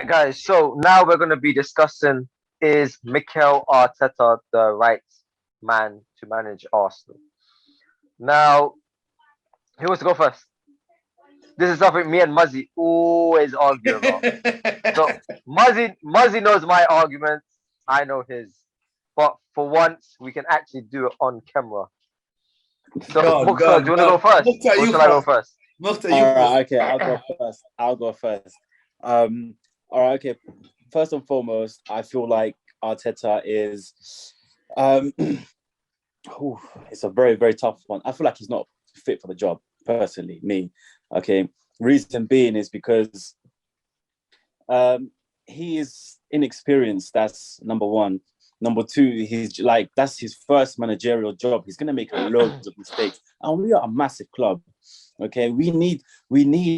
right, guys. So now we're going to be discussing, is Mikel Arteta the right man to manage Arsenal? Now, who wants to go first? This is something me and Muzzy always argue about. So Muzzy knows my arguments. I know his. But for once, we can actually do it on camera. So God, Mukhtar, do God, you want to go God. first, Mukhtar, or you shall I go first. first? Mukhtar, you All first. right, okay, I'll go first. I'll go first. All right, okay. First and foremost, I feel like Arteta is, um, ooh, it's a very, very tough one. I feel like he's not fit for the job, personally, me. Okay. Reason being is because um, he is inexperienced. That's number one. Number two, he's like that's his first managerial job. He's gonna make loads of mistakes, and we are a massive club. Okay, we need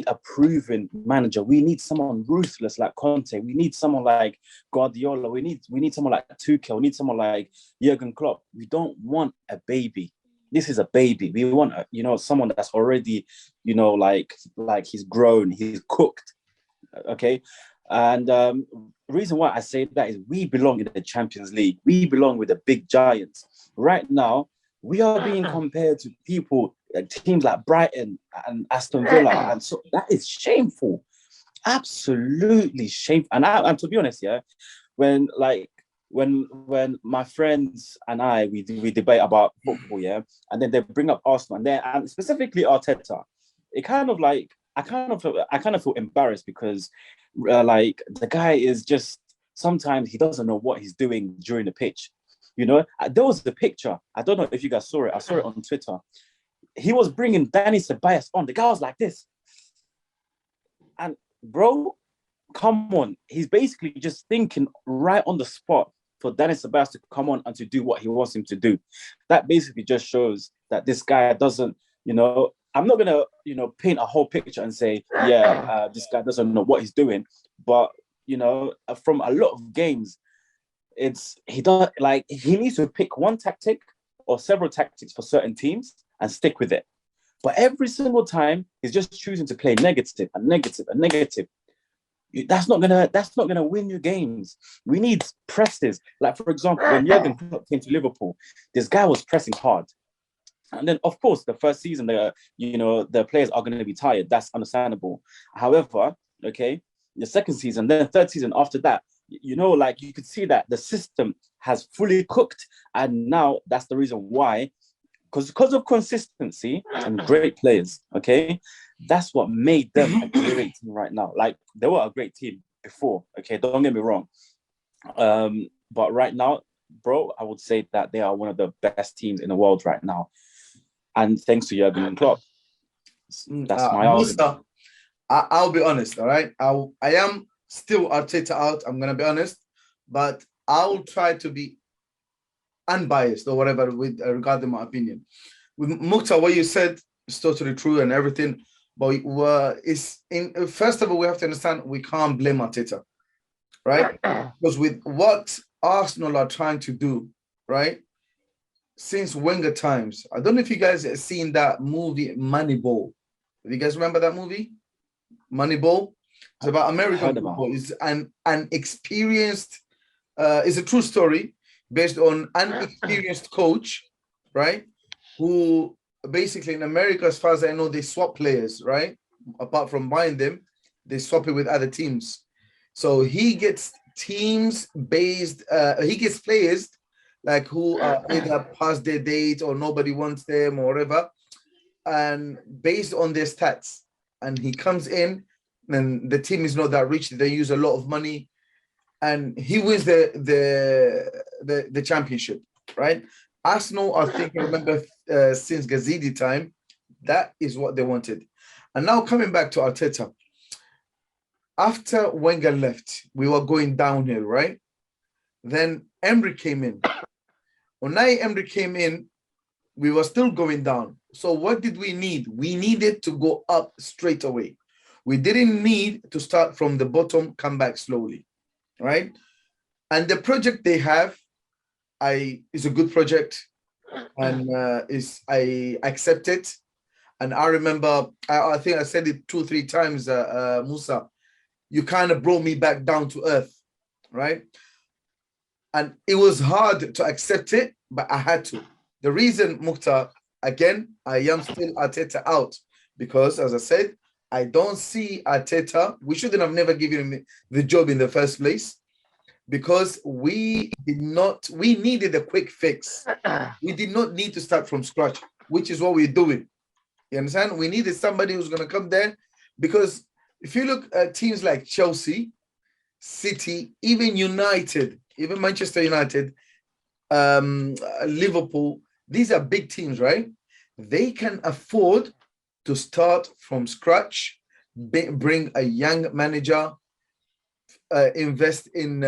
a proven manager. We need someone ruthless like Conte. We need someone like Guardiola. We need someone like Tuchel. We need someone like Jurgen Klopp. We don't want a baby. This is a baby. We want someone that's already like he's grown, he's cooked. Okay, and reason why I say that is we belong in the Champions League. We belong with the big giants. Right now, we are being compared to people, teams like Brighton and Aston Villa, and so that is shameful, absolutely shameful. And to be honest, yeah, when like when my friends and we debate about football, yeah, and then they bring up Arsenal and specifically Arteta, it kind of like I kind of feel embarrassed because like the guy is just sometimes he doesn't know what he's doing during the pitch. There was the picture. I don't know if you guys saw it. I saw it on Twitter. He was bringing Danny Ceballos on. The guy was like this, and bro, come on. He's basically just thinking right on the spot for Danny Ceballos to come on and to do what he wants him to do. That basically just shows that this guy doesn't. I'm not gonna paint a whole picture and say this guy doesn't know what he's doing, but from a lot of games he needs to pick one tactic or several tactics for certain teams and stick with it. But every single time he's just choosing to play negative and negative and negative. That's not gonna win you games. We need presses. Like for example, when Jurgen Klopp came to Liverpool, this guy was pressing hard. And then, of course, the first season, the players are going to be tired. That's understandable. However, okay, the second season, then the third season after that, like you could see that the system has fully cooked, and now that's the reason why, because of consistency and great players. Okay, that's what made them a great team right now. Like they were a great team before. Okay, don't get me wrong. But right now, bro, I would say that they are one of the best teams in the world right now. And thanks to Jurgen Klopp. That's my argument. Musa, I'll be honest, all right? I am still Arteta out, I'm going to be honest, but I'll try to be unbiased or whatever with regarding my opinion. With Mukhtar, what you said is totally true and everything, but first of all, we have to understand we can't blame Arteta, right? Because with what Arsenal are trying to do, right? Since Wenger times. I don't know if you guys have seen that movie Moneyball. Do you guys remember that movie? Moneyball. It's about American football. It's an experienced, it's a true story based on an experienced coach, right? Who basically in America, as far as I know, they swap players, right? Apart from buying them, they swap it with other teams. So he gets he gets players like who are either past their date or nobody wants them or whatever, and based on their stats. And he comes in, and the team is not that rich. They use a lot of money, and he wins the championship, right? Arsenal, I think I remember since Gazidi time, that is what they wanted. And now coming back to Arteta, after Wenger left, we were going downhill, right? Then Emery came in. Unai Emery came in, we were still going down. So what did we need? We needed to go up straight away. We didn't need to start from the bottom, come back slowly, right? And the project they have, is a good project, and I accept it. And I remember, I think I said it 2-3 times, Musa. you kind of brought me back down to earth, right? And it was hard to accept it, but I had to. The reason, Mukhtar, again, I am still Arteta out because, as I said, I don't see Arteta. We shouldn't have never given him the job in the first place because we needed a quick fix. We did not need to start from scratch, which is what we're doing. You understand? We needed somebody who's going to come there because if you look at teams like Chelsea, City, even United, even Manchester United, Liverpool, these are big teams, right? They can afford to start from scratch, bring a young manager, invest in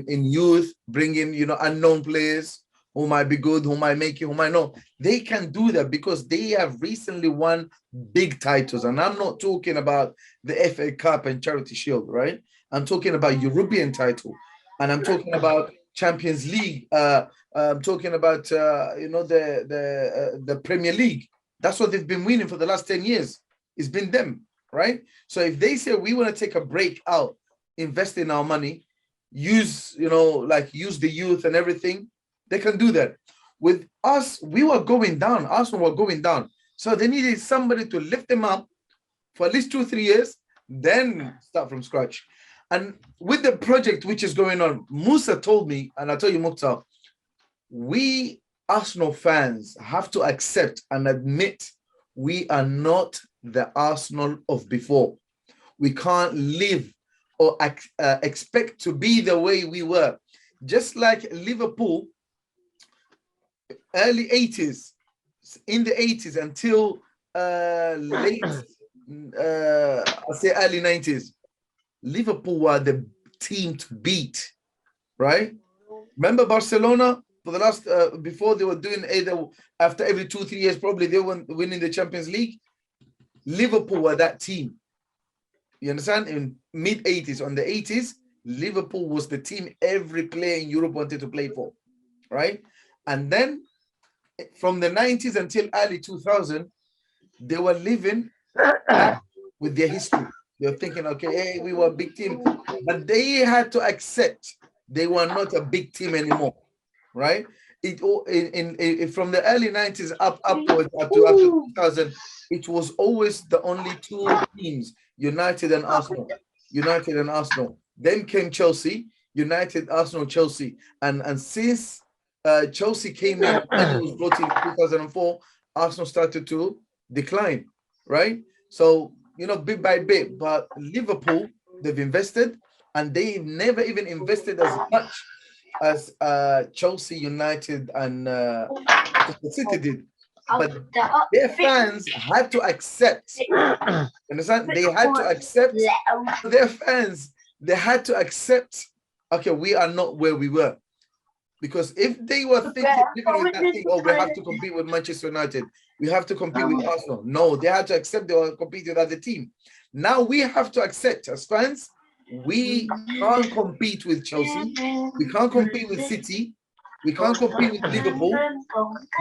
youth, bring in unknown players who might be good, who might make it, who might not. They can do that because they have recently won big titles, and I'm not talking about the FA Cup and Charity Shield, right? I'm talking about European title, and I'm talking about Champions League. I'm talking about the Premier League. That's what they've been winning for the last 10 years. It's been them, right? So if they say we want to take a break out, invest in our money, use the youth and everything, they can do that. With us, we were going down. Arsenal were going down. So they needed somebody to lift them up for at least 2-3 years, then start from scratch. And with the project which is going on, Musa told me, and I tell you, Mukhtar, we Arsenal fans have to accept and admit we are not the Arsenal of before. We can't live or expect to be the way we were. Just like Liverpool, early 80s, in the 80s until late, I'll say early 90s, Liverpool were the team to beat, right? Remember Barcelona for the last, before they were doing either after every 2-3 years, probably they were winning the Champions League. Liverpool were that team. You understand? In mid 80s, on the 80s, Liverpool was the team every player in Europe wanted to play for, right? And then from the 90s until early 2000, they were living with their history. They were thinking, okay, hey, we were a big team, but they had to accept they were not a big team anymore, right? From the early 90s upwards up to 2000, it was always the only two teams, United and Arsenal. United and Arsenal. Then came Chelsea, United, Arsenal, Chelsea. And since Chelsea came in and was brought in 2004, Arsenal started to decline, right? So, bit by bit. But Liverpool, they've invested, and they never even invested as much as Chelsea, United, and City did. But their fans had to accept. Understand? They had to accept. Their fans, they had to accept. Okay, we are not where we were. Because if they were thinking, with that thing, we have to compete with Manchester United, we have to compete with Arsenal. No, they had to accept they were competing with other team. Now we have to accept as fans, we can't compete with Chelsea, we can't compete with City, we can't compete with Liverpool.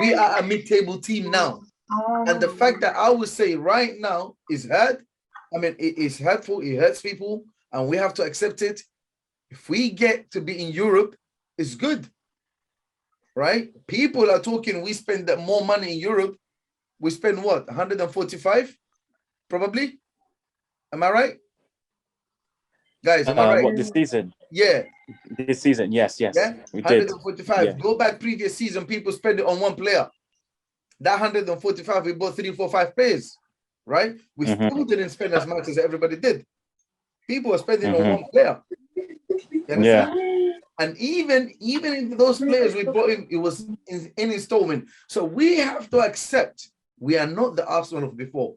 We are a mid-table team now. And the fact that I would say right now is hurt. I mean, it is hurtful, it hurts people, and we have to accept it. If we get to be in Europe, it's good. Right? People are talking, we spend more money in Europe. We spend what? 145? Probably? Am I right? Guys, am I right? What, this season? Yeah. This season, yes. Yeah? We did. 145. Yeah. Go back previous season, people spend it on one player. That 145, we bought 3, 4, 5 players. Right? We still didn't spend as much as everybody did. People are spending on one player. You understand? Yeah. And even if those players we brought in, it was in installment. So we have to accept we are not the Arsenal of before.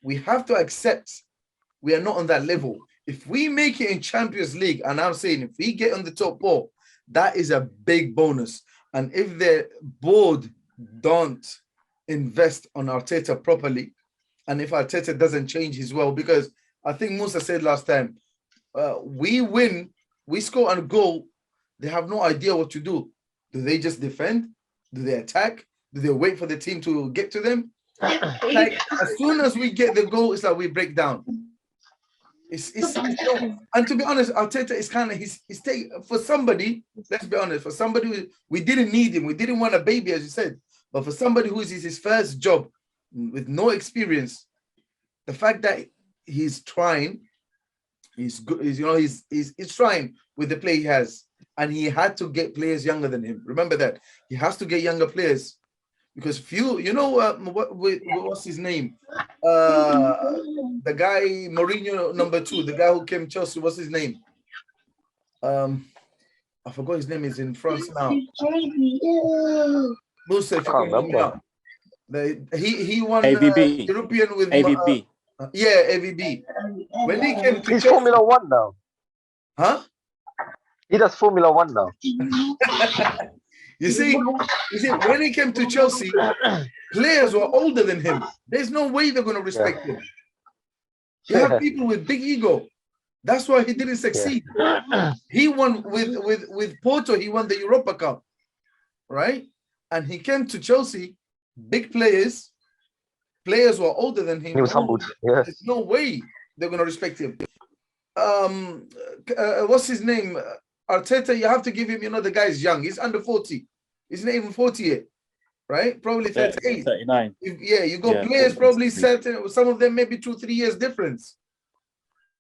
We have to accept we are not on that level. If we make it in Champions League, and I'm saying if we get on the top 4, that is a big bonus. And if the board don't invest on Arteta properly, and if Arteta doesn't change his well, because I think Musa said last time, we win, we score a goal, they have no idea what to do. Do they just defend? Do they attack? Do they wait for the team to get to them? Like, as soon as we get the goal, it's like we break down. and to be honest, Arteta is kind of he's for somebody. Let's be honest, for somebody we didn't need him, we didn't want a baby, as you said, but for somebody who is his first job with no experience, the fact that he's trying, he's good, he's trying with the play he has, and he had to get players younger than him. Remember that he has to get younger players because what's his name? The guy Mourinho number 2, the guy who came to Chelsea. What's his name? I forgot his name. Is in France now. Musa, if you can remember. He won European with AVB. AVB. When he came to He's Chelsea, Formula 1 now. huh? He does Formula 1 now. You see, when he came to Chelsea, players were older than him. There's no way they're going to respect him. You have people with big ego. That's why he didn't succeed. He won with Porto. He won the Europa Cup, right? And he came to Chelsea. Big players were older than him. He was humbled. Yeah. There's no way they're going to respect him. What's his name? Arteta, you have to give him, the guy's young. He's under 40. He's not even 40 yet, right? Probably 38. 39. You got players probably certain, some of them maybe 2-3 years difference.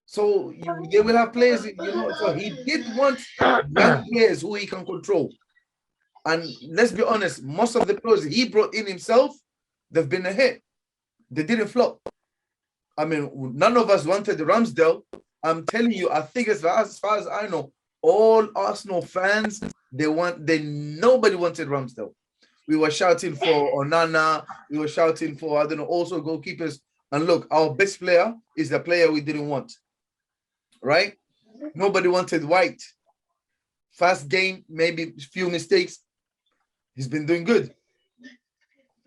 So they will have players, so he did want young players who he can control. And let's be honest, most of the players he brought in himself, they've been a hit. They didn't flop. I mean, none of us wanted Ramsdale. I'm telling you, I think as far as I know, all Arsenal fans, nobody wanted Ramsdale. We were shouting for Onana. We were shouting for, also goalkeepers. And look, our best player is the player we didn't want. Right? Nobody wanted White. Fast game, maybe a few mistakes. He's been doing good.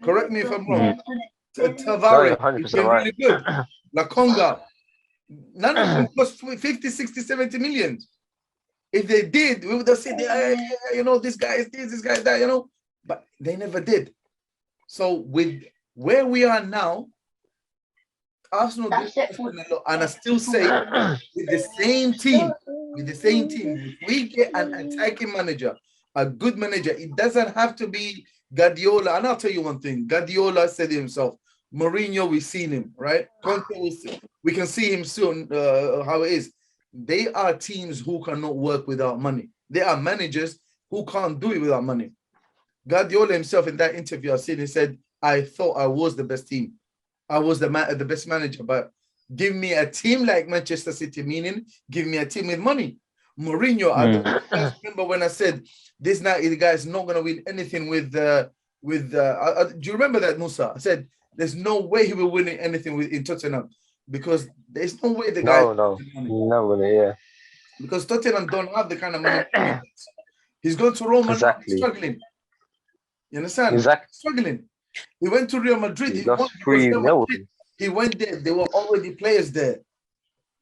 Correct me if I'm wrong. Tavares, he's been really good. Lakonga. None of them cost 50, 60, 70 million. If they did, we would have said, this guy is this guy is that, but they never did. So with where we are now, Arsenal did a lot, and I still say with the same team, if we get an attacking manager, a good manager, it doesn't have to be Guardiola. And I'll tell you one thing, Guardiola said it himself. Mourinho, we've seen him, right? Conte, we can see him soon, how it is. They are teams who cannot work without money. They are managers who can't do it without money. Guardiola himself in that interview I seen, he said, I thought I was the best team. I was the best manager, but give me a team like Manchester City, meaning give me a team with money. Mourinho, I don't remember when I said this night the guy is not going to win anything with do you remember that, Musa? I said there's no way he will win anything in Tottenham because there's no way the guy. No, because Tottenham don't have the kind of money. He's gone to Roma, struggling. You understand? Exactly. Struggling. He went to Real Madrid. He went there. There were already players there.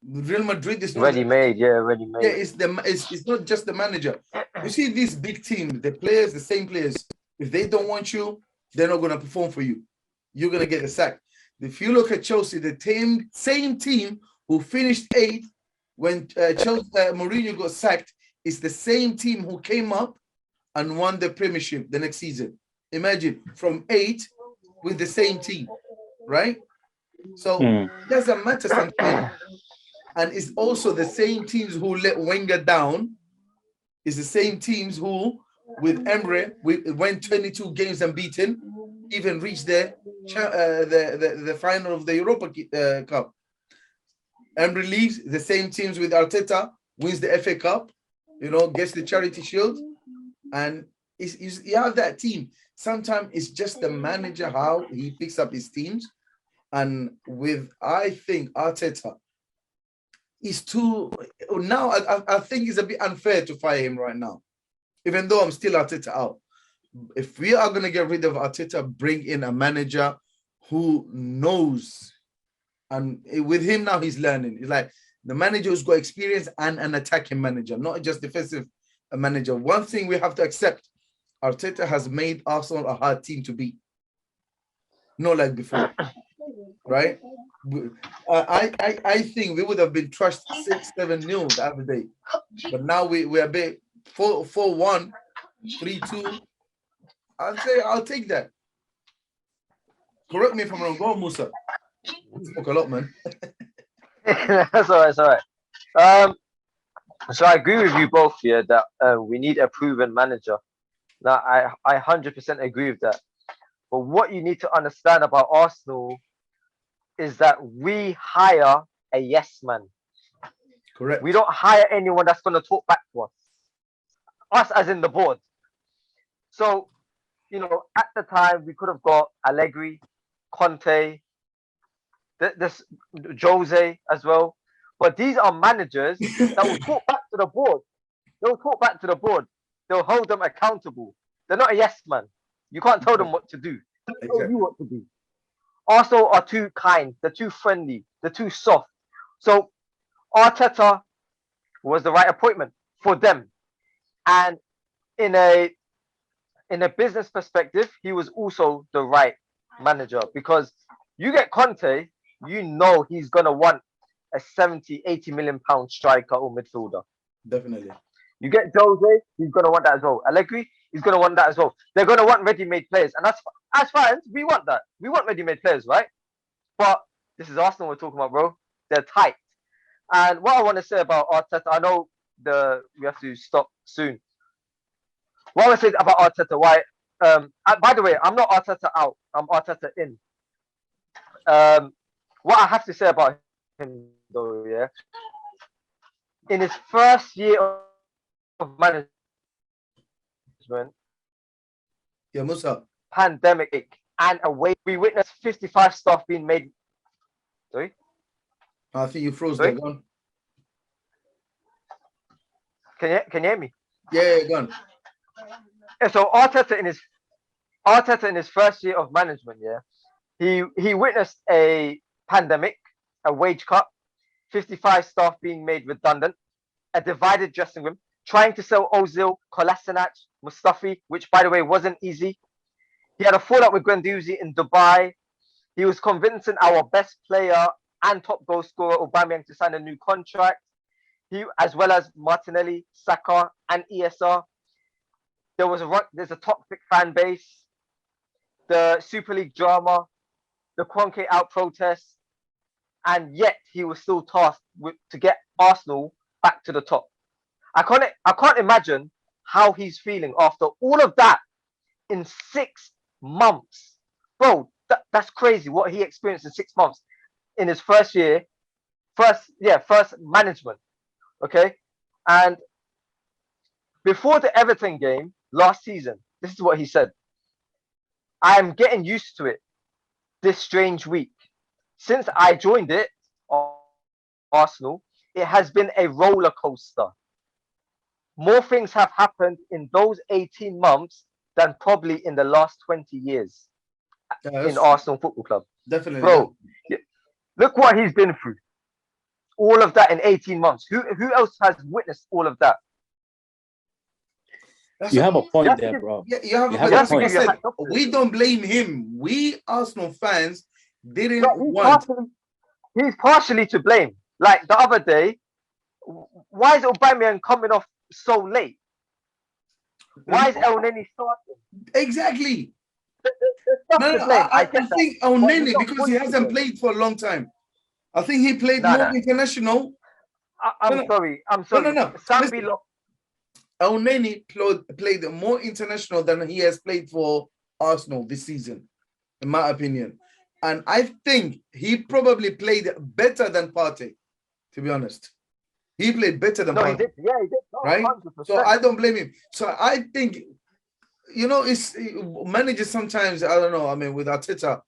Real Madrid is not ready-made. Yeah, it's not just the manager. You see these big teams, the players, the same players. If they don't want you, they're not going to perform for you. You're going to get a sack. If you look at Chelsea, the same team who finished 8th when Mourinho got sacked is the same team who came up and won the Premiership the next season. Imagine from 8 with the same team, right? So it doesn't matter sometimes. And it's also the same teams who let Wenger down. It's the same teams who, with Emery, went 22 games unbeaten, even reached the final of the Europa Cup. Emery leaves, the same teams with Arteta, wins the FA Cup, gets the Charity Shield. And you have that team. Sometimes it's just the manager, how he picks up his teams. And I think Arteta is too, now I think it's a bit unfair to fire him right now, even though I'm still Arteta out. If we are going to get rid of Arteta, bring in a manager who knows. And with him now, he's learning. It's like the manager who's got experience and an attacking manager, not just defensive manager. One thing we have to accept, Arteta has made Arsenal a hard team to beat. Not like before. right? I think we would have been trashed 6-7-0 the other day, but now we're a bit 4-1, 3-2. I'll take that. Correct me if I'm wrong. Go on, Musa. Spoke a lot, man. That's all right. It's all right. So I agree with you both here that we need a proven manager. Now, I 100% agree with that. But what you need to understand about Arsenal is that we hire a yes man. Correct. We don't hire anyone that's going to talk back to us. Us as in the board. So, at the time, we could have got Allegri, Conte, this Jose as well. But these are managers that will talk back to the board. They'll talk back to the board. They'll hold them accountable. They're not a yes man. You can't tell them what to do. They tell you what to do. Arsenal are too kind. They're too friendly. They're too soft. So Arteta was the right appointment for them. And in a business perspective, he was also the right manager, because you get Conte, he's gonna want a 70, 80 million pound striker or midfielder. Definitely. You get Jose, he's gonna want that as well. Allegri, he's gonna want that as well. They're gonna want ready-made players, and as fans, we want that. We want ready-made players, right? But this is Arsenal we're talking about, bro. They're tight. And what I want to say about Arteta, I know we have to stop soon. What I want to say about Arteta, why? By the way, I'm not Arteta out. I'm Arteta in. What I have to say about him, though, yeah, in his first year of management, Yeah, Musa. pandemic and away, we witnessed 55 staff being made. Sorry? I think you froze Sorry? there. Go on. Can you hear me? Yeah, go on. So Arteta in his first year of management, yeah, he witnessed a pandemic, a wage cut, 55 staff being made redundant, a divided dressing room, trying to sell Ozil, Kolasinac, Mustafi, which by the way wasn't easy. He had a fallout with Guendouzi in Dubai. He was convincing our best player and top goal scorer Aubameyang to sign a new contract. As well as Martinelli, Saka, and ESR. There's a toxic fan base, the Super League drama, the Arteta Out protests, and yet he was still tasked to get Arsenal back to the top. I can't imagine how he's feeling after all of that in 6 months, bro. That's crazy what he experienced in 6 months in his first management. Okay, and before the Everton game last season, this is what he said: I am getting used to it, this strange week. Since I joined Arsenal, it has been a roller coaster. More things have happened in those 18 months than probably in the last 20 years in Arsenal Football Club. Definitely. Bro, look what he's been through. All of that in 18 months. Who else has witnessed all of that? You have a point there, bro. Yeah, you have a point. We don't blame him. We Arsenal fans didn't want. He's partially to blame. Like the other day, why is Aubameyang coming off so late? Why is El Neni starting? Exactly. I think El Neni, because he hasn't played for a long time. I think he played more international. I'm sorry. No. El Neni played more international than he has played for Arsenal this season, in my opinion. And I think he probably played better than Partey, to be honest. He played better than Partey. He did. Yeah, he did. No, right? 100%. So I don't blame him. So I think, it's managers sometimes, I don't know, I mean, with Arteta,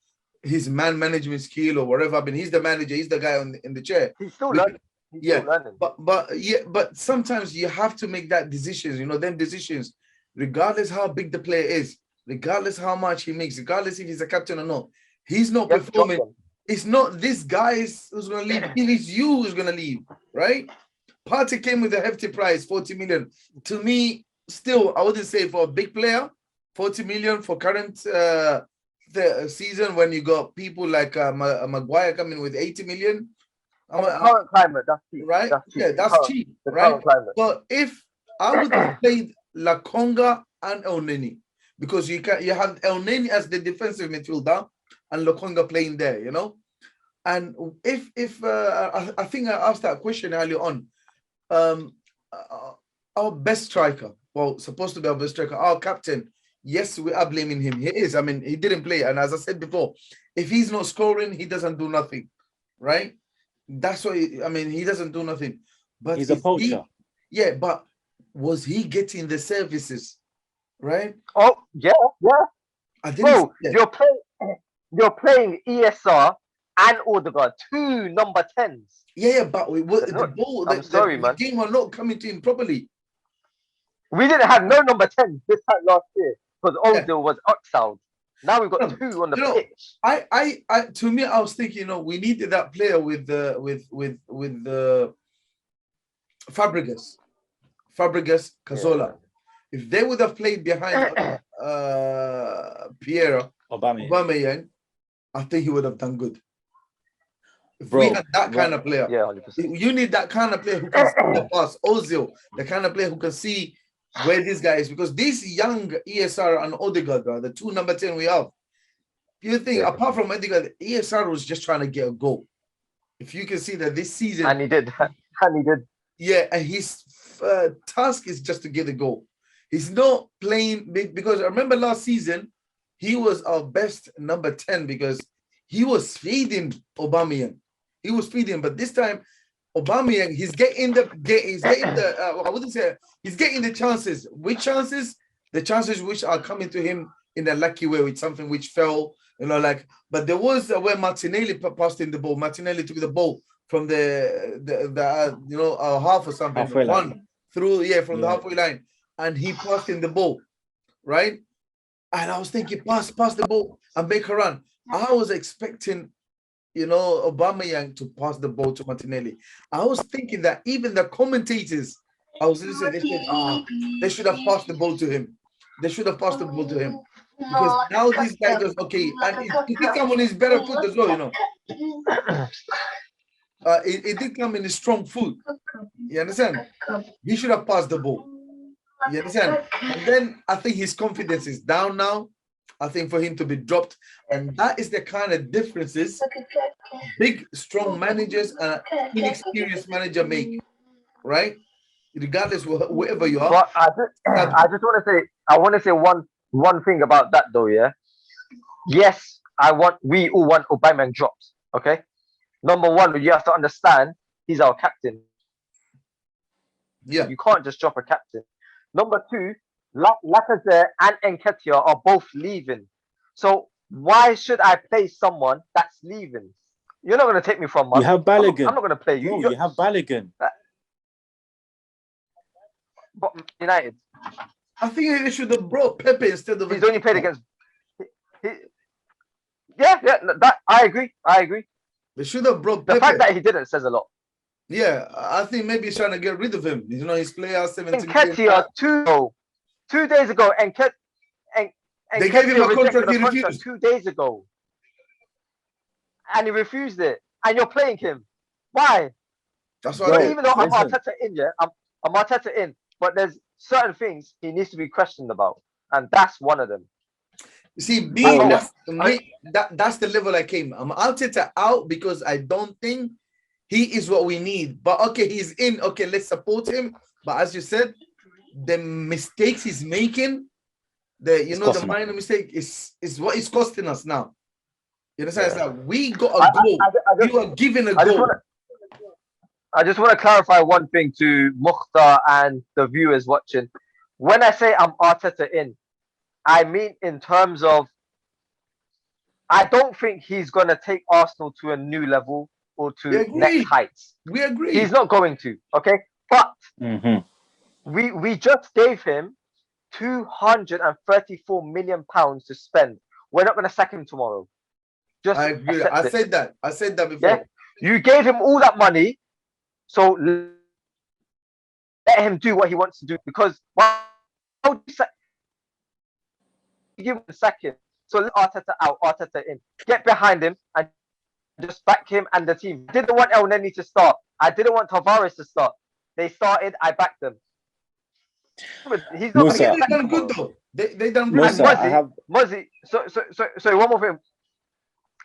his man management skill or whatever, I mean, he's the manager, he's the guy in the chair. He's still learning. But sometimes you have to make that decisions, them decisions, regardless how big the player is, regardless how much he makes, regardless if he's a captain or not. He's not performing. It's not this guy who's going to leave. It is you who's going to leave, right? Partey came with a hefty price, 40 million. To me, still, I wouldn't say for a big player, 40 million for current the season when you got people like Maguire coming with 80 million. In the current climate, that's cheap. Right? That's cheap. Yeah, that's cheap, The right? current climate. But if I would have played Lakonga and El Neni, because you have El Neni as the defensive midfielder and Lakonga playing there, you know. And if I think I asked that question earlier on, our best striker, well, supposed to be our best striker, our captain. Yes, we are blaming him. He is. I mean, he didn't play, and as I said before, if he's not scoring, he doesn't do nothing, right? That's why. I mean, he doesn't do nothing. But He's a poacher. Yeah, but was he getting the services, right? Oh yeah. I didn't. Bro, you're playing ESR and Odegaard, 2 number 10s. Yeah, but the ball. The game were not coming to him properly. We didn't have no number 10 this time last year because Ozil was exiled. Now we've got 2 on the pitch. To me, I was thinking, we needed that player with the Fabregas, Cazorla. Yeah. If they would have played behind Pierre Aubameyang, I think he would have done good. If we had that kind of player, yeah, 100%. You need that kind of player who can see the pass. Ozil, the kind of player who can see where this guy is, because these young ESR and Odegaard are the 2 number 10 we have. You think apart from Odegaard, ESR was just trying to get a goal. If you can see that this season, and he did. Yeah, and his task is just to get a goal. He's not playing because I remember last season he was our best number 10 because he was feeding Aubameyang. He was feeding, but this time Aubameyang, he's getting the chances. Which chances? The chances which are coming to him in a lucky way with something which fell, but there was where Martinelli passed in the ball. Martinelli took the ball from the half or something, the halfway line, and he passed in the ball, right? And I was thinking, pass the ball and make a run. I was expecting, Aubameyang to pass the ball to Martinelli. I was thinking that even the commentators, I was listening, they said, they should have passed the ball to him. Because now this guy goes, okay, and it did come on his better foot as well, it did come in his strong foot. You understand? He should have passed the ball. You understand? And then I think his confidence is down now. I think for him to be dropped, and that is the kind of differences big, strong managers and inexperienced manager make, right? Regardless whoever you are. But I just want to say one thing about that though, yeah. Yes, we all want Aubameyang drops. Okay. Number one, you have to understand he's our captain. Yeah. You can't just drop a captain. Number two, Lacazette and Nketiah are both leaving. So why should I play someone that's leaving? You're not going to take me from You have Balogun. I'm not going to play you. You have Balogun. But United. I think they should have brought Pepe instead of. He's only played against. Yeah. That I agree. They should have brought the Pepe. fact that he didn't says a lot. Yeah, I think maybe he's trying to get rid of him. His player 17. Nketiah 2 days ago, and they gave him a contract. He refused 2 days ago, and he refused it. And you're playing him. Why? That's why. Even though I'm Arteta in, I'm Arteta in, but there's certain things he needs to be questioned about, and that's one of them. You see, that's the level I came. I'm Arteta out because I don't think he is what we need. But okay, he's in. Okay, let's support him. But as you said, the mistakes he's making, the minor mistake is what is costing us now. You understand? It's like we got a goal. You are given a goal. I just want to clarify one thing to Mukhtar and the viewers watching. When I say I'm Arteta in, I mean in terms of I don't think he's going to take Arsenal to a new level or to next heights. We agree. He's not going to, okay? But we just gave him £234 million to spend. We're not going to sack him tomorrow. I agree. I said that before. Yeah? You gave him all that money, so let him do what he wants to do. Because why would you give him a second? So let Arteta out, Arteta in. Get behind him and just back him and the team. I didn't want El Neni to start. I didn't want Tavares to start. They started. I backed them. But he's not going to Again, Musa, get they sacked done good tomorrow. though. They done really And Musa, good. I have. Muzzy. So one more thing.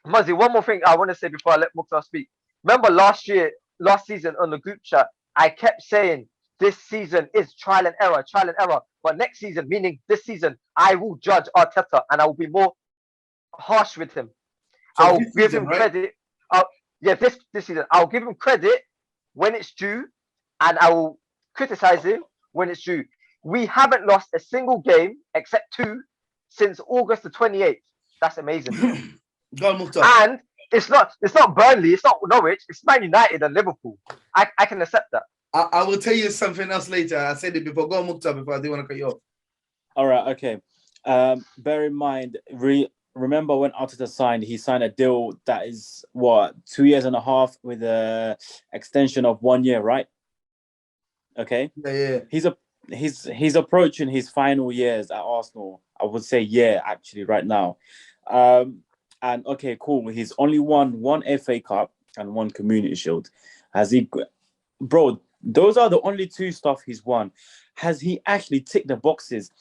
Muzzy, one more thing I want to say before I let Mukhtar speak. Remember last season on the group chat, I kept saying this season is trial and error, trial and error. But next season, meaning this season, I will judge Arteta and I will be more harsh with him. So I'll this give season, him right? credit. Yeah, this season, I'll give him credit when it's due, and I will criticize him when it's due. We haven't lost a single game except two since August the 28th. That's amazing. Go on, Mukhtar. And it's not Burnley, it's not Norwich, it's Man United and Liverpool. I can accept that. I will tell you something else later. I said it before. Go on, Mukhtar, before I do want to cut you off. All right, okay. Bear in mind, remember when Arteta signed, he signed a deal that is what 2 years and a half with a extension of 1 year, right? Okay. Yeah. He's approaching his final years at Arsenal. I would say actually right now. And okay, cool. He's only won one FA Cup and one Community Shield. Bro, those are the only two stuff he's won. Has he actually ticked the boxes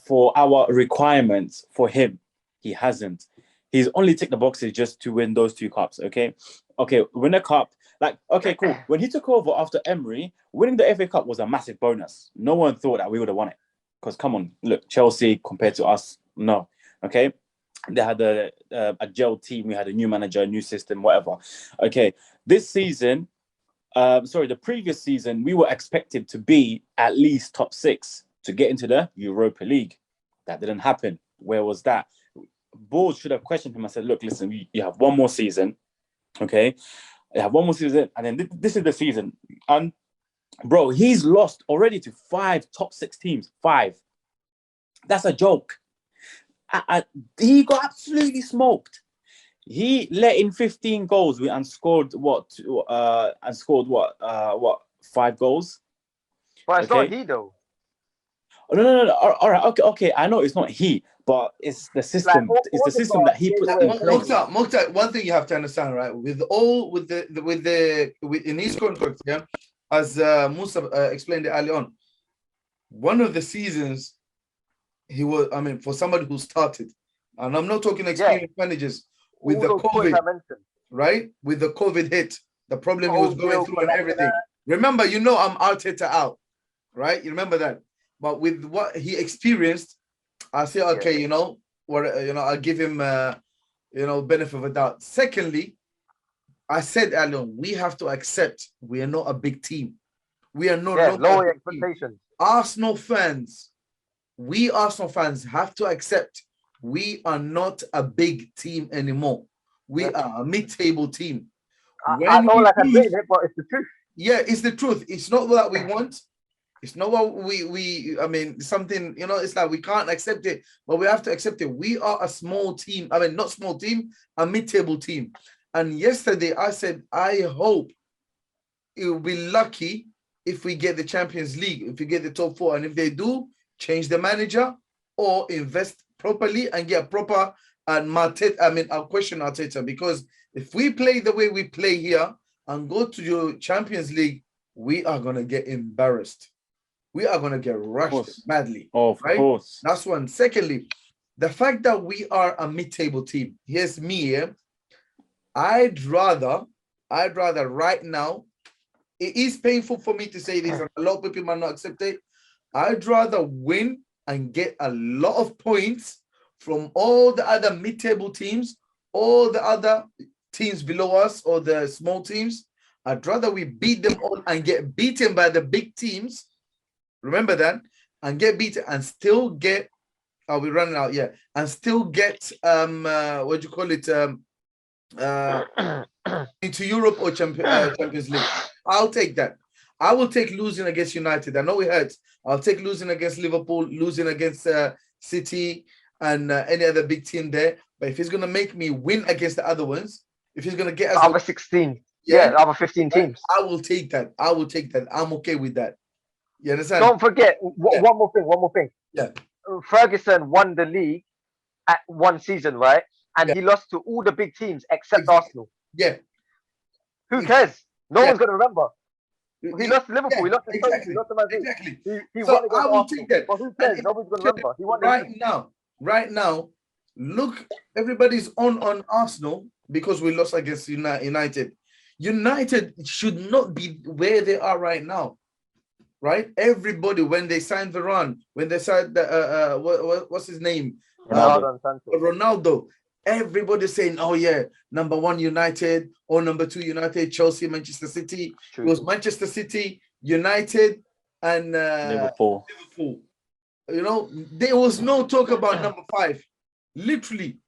for our requirements for him? He hasn't. He's only ticked the boxes just to win those two cups, okay? Okay, win a cup. Like, okay, cool. When he took over after Emery, winning the FA Cup was a massive bonus. No one thought that we would have won it. Because, come on, look, Chelsea compared to us, no, okay? They had a gel team. We had a new manager, a new system, whatever. Okay, this season, the previous season, we were expected to be at least top 6 to get into the Europa League. That didn't happen. Where was that? Board should have questioned him and said, look, listen, you have one more season, okay? You have one more season, and then this is the season. And, bro, he's lost already to 5 top 6 teams. 5. That's a joke. He got absolutely smoked. He let in 15 goals and scored what? 5 goals? But it's not he though. Oh, no. All right, okay. I know it's not he, but it's the system. Like, it's the system that he puts in place. Mukhtar, one thing you have to understand, right? In his contract, yeah, as Musa explained it early on, one of the seasons he was. I mean, for somebody who started, and I'm not talking experienced managers with all the those COVID, I mentioned. right? With the COVID hit, the problem he was going through and everything. Remember, I'm Arteta out, right? You remember that. But with what he experienced, I say, okay, I'll give him, benefit of a doubt. Secondly, I said, Alan, we have to accept we are not a big team. We are not lower expectations. Arsenal fans have to accept we are not a big team anymore. We are a mid-table team. I don't like admitting it, but it's the truth. Yeah, it's the truth. It's not what we want. It's not what something, it's like we can't accept it, but we have to accept it. We are a small team. I mean, not small team, a mid-table team. And yesterday I said, I hope it will be lucky if we get the Champions League, if we get the top 4. And if they do, change the manager or invest properly and get a proper I'll question Arteta, because if we play the way we play here and go to your Champions League, we are going to get embarrassed. We are going to get rushed badly. Of course. That's one. Secondly, the fact that we are a mid-table team. Here's me here. I'd rather right now, it is painful for me to say this, and a lot of people might not accept it. I'd rather win and get a lot of points from all the other mid-table teams, all the other teams below us, or the small teams. I'd rather we beat them all and get beaten by the big teams. Remember that, and get beaten and still get. Are we running out? Yeah, and still get what do you call it? Into Europe or Champions League. I'll take that. I will take losing against United. I know it hurts. I'll take losing against Liverpool, losing against City, and any other big team there. But if he's gonna make me win against the other ones, if he's gonna get us other 16, other 15 teams, I will take that. I'm okay with that. You understand? Don't forget one more thing. Yeah. Ferguson won the league at one season, right? And Yeah. he lost to all the big teams except Exactly. Arsenal. Yeah. Who cares? No Yeah. one's gonna remember. He lost to Liverpool. Yeah, He lost to Chelsea. He exactly. lost to Man City. Exactly. He So won I against will Arsenal. take that. But who And cares? if Nobody's gonna remember. He won the league. right now, look, everybody's on Arsenal because we lost against United. United should not be where they are right now, right? Everybody, when they signed Varane, when they signed what's his name, Ronaldo and Sancho. Ronaldo. Everybody saying, "Oh yeah, number one United or number two United, Chelsea, Manchester City." True. It was Manchester City, United, and Liverpool. You know, there was no talk about number 5. Literally,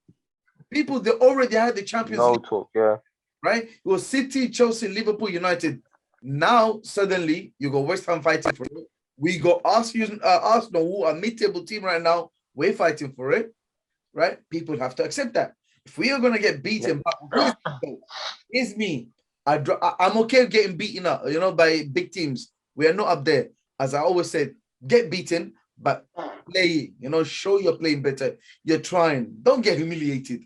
people, they already had the Champions League, talk. Yeah. right? It was City, Chelsea, Liverpool, United. Now suddenly you go West Ham fighting for it. We got Arsenal, who are mid-table team right now. We're fighting for it, right? People have to accept that. If we are gonna get beaten, but here's me. I'm okay getting beaten up, you know, by big teams. We are not up there. As I always said, get beaten, but play, you know, show you're playing better. You're trying. Don't get humiliated.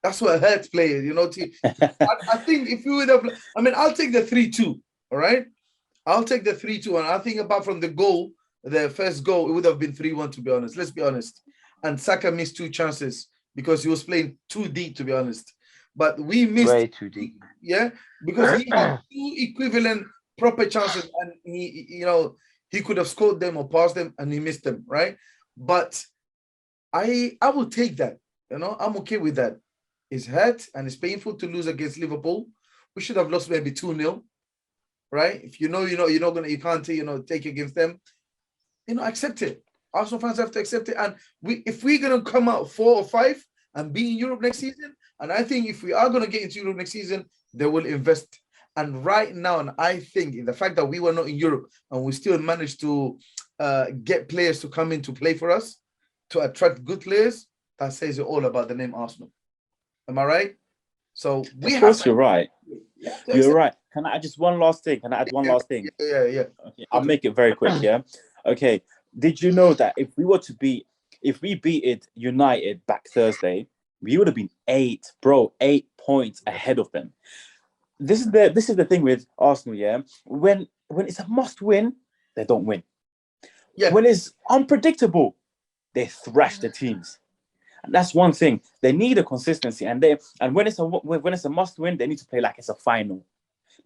That's what hurts players, you know. I think if you would have, I mean, I'll take the 3-2, all right? I'll take the 3-2. And I think apart from the goal, the first goal, it would have been 3-1, to be honest. Let's be honest. And Saka missed 2 chances because he was playing too deep, to be honest. But we missed way too deep. Yeah, because he had 2 equivalent proper chances, and he, you know, he could have scored them or passed them, and he missed them, right? But I will take that. You know, I'm okay with that. It's hurt and it's painful to lose against Liverpool. We should have lost maybe 2-0, right? If you can't, you know, take against them, you know, accept it. Arsenal fans have to accept it. And if we're gonna come out 4 or 5 and be in Europe next season, and I think if we are gonna get into Europe next season, they will invest. And right now, and I think in the fact that we were not in Europe and we still managed to get players to come in to play for us, to attract good players, that says it all about the name Arsenal. Am I right? So we Of course, you're right. You're right. Can I add just one last thing? Can I add one last thing? Yeah. Okay, I'll make it very quick. Yeah. Okay. Did you know that if we beat United back Thursday, we would have been 8 points ahead of them. This is the thing with Arsenal. Yeah. When it's a must win, they don't win. Yeah. When it's unpredictable, they thrash the teams. And that's one thing. They need a consistency, and when it's a must win, they need to play like it's a final.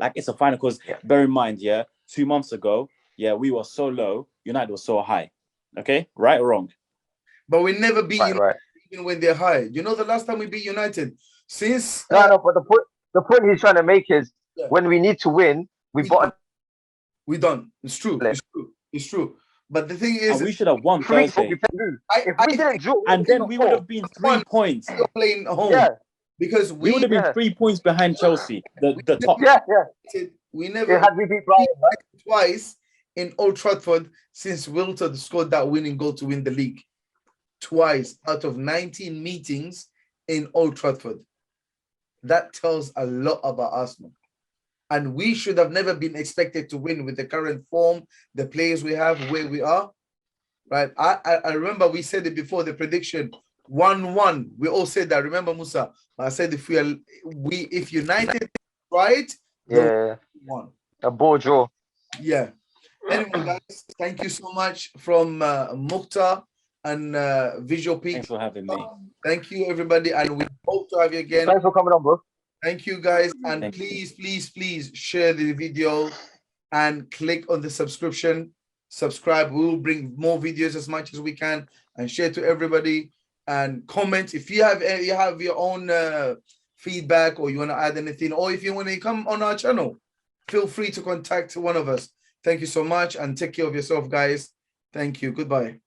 Because bear in mind, 2 months ago, we were so low, United was so high. Okay, right or wrong? But we never beat United right. even when they're high. You know, the last time we beat United since No, but the point he's trying to make is when we need to win, we done. It's true. It's true. But the thing is, and we should have won Thursday. If we didn't draw, and then we would have been 3 points. You're playing at home. Yeah. Because we would have been 3 points behind Chelsea, the top. Yeah. We never had we beat Brian, right? Twice in Old Trafford since Wilton scored that winning goal to win the league. Twice out of 19 meetings in Old Trafford. That tells a lot about Arsenal. And we should have never been expected to win with the current form, the players we have, where we are. Right? I remember we said it before, the prediction 1-1. We all said that. Remember, Musa? I said if United right, one. A ball draw. Yeah. Anyway, guys, thank you so much from Mukhtar and Visual Peak. Thanks for having me. Thank you, everybody, and we hope to have you again. Thanks for coming on, bro. Thank you, guys, and please share the video and click on the subscribe. We will bring more videos as much as we can and share to everybody. And comment if you have your own feedback, or you want to add anything, or if you want to come on our channel, feel free to contact one of us. Thank you so much, and take care of yourself, guys. Thank you. Goodbye.